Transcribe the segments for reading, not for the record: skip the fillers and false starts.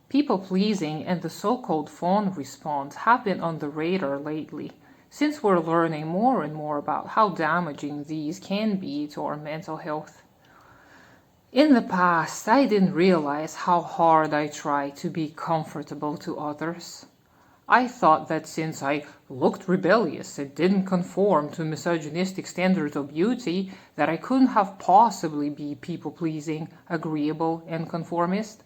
People-pleasing and the so-called fawn response have been on the radar lately, since we're learning more and more about how damaging these can be to our mental health. In the past, I didn't realize how hard I tried to be comfortable to others. I thought that since I looked rebellious and didn't conform to misogynistic standards of beauty, that I couldn't have possibly be people-pleasing, agreeable, and conformist.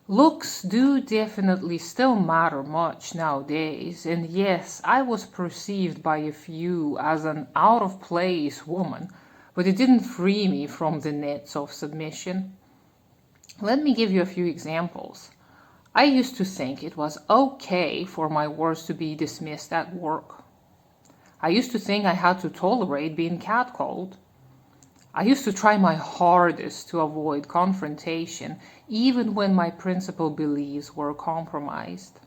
Looks do definitely still matter much nowadays, and yes, I was perceived by a few as an out-of-place woman, but it didn't free me from the nets of submission. Let me give you a few examples. I used to think it was okay for my words to be dismissed at work. I used to think I had to tolerate being catcalled. I used to try my hardest to avoid confrontation, even when my principal beliefs were compromised.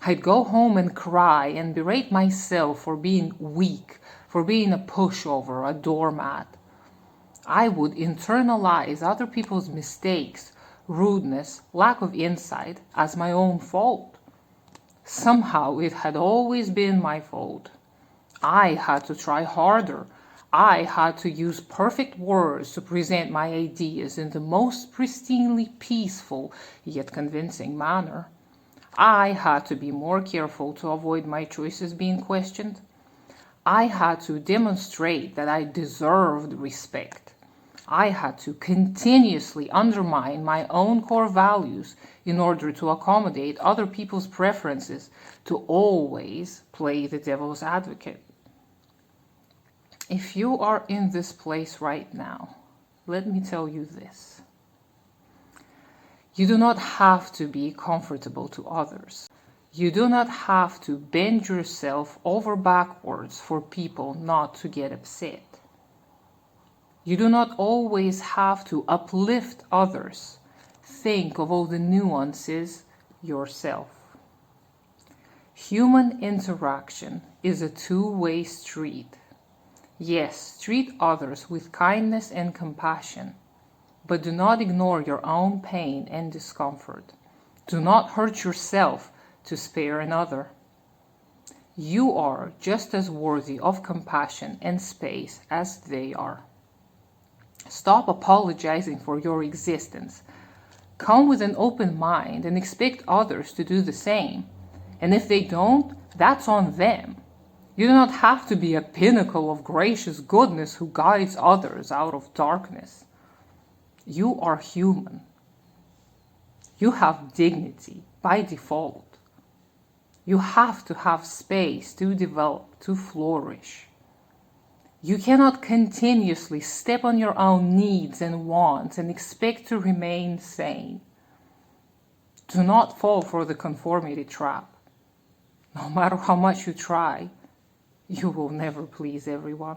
I'd go home and cry and berate myself for being weak, for being a pushover, a doormat. I would internalize other people's mistakes, rudeness, lack of insight as my own fault. Somehow it had always been my fault. I had to try harder. I had to use perfect words to present my ideas in the most pristinely peaceful yet convincing manner. I had to be more careful to avoid my choices being questioned. I had to demonstrate that I deserved respect. I had to continuously undermine my own core values in order to accommodate other people's preferences, to always play the devil's advocate. If you are in this place right now, let me tell you this. You do not have to be comfortable to others. You do not have to bend yourself over backwards for people not to get upset. You do not always have to uplift others. Think of all the nuances yourself. Human interaction is a two-way street. Yes, treat others with kindness and compassion, but do not ignore your own pain and discomfort. Do not hurt yourself to spare another. You are just as worthy of compassion and space as they are. Stop apologizing for your existence. Come with an open mind and expect others to do the same. And if they don't, that's on them. You do not have to be a pinnacle of gracious goodness who guides others out of darkness. You are human. You have dignity by default. You have to have space to develop, to flourish. You cannot continuously step on your own needs and wants and expect to remain sane. Do not fall for the conformity trap. No matter how much you try, you will never please everyone.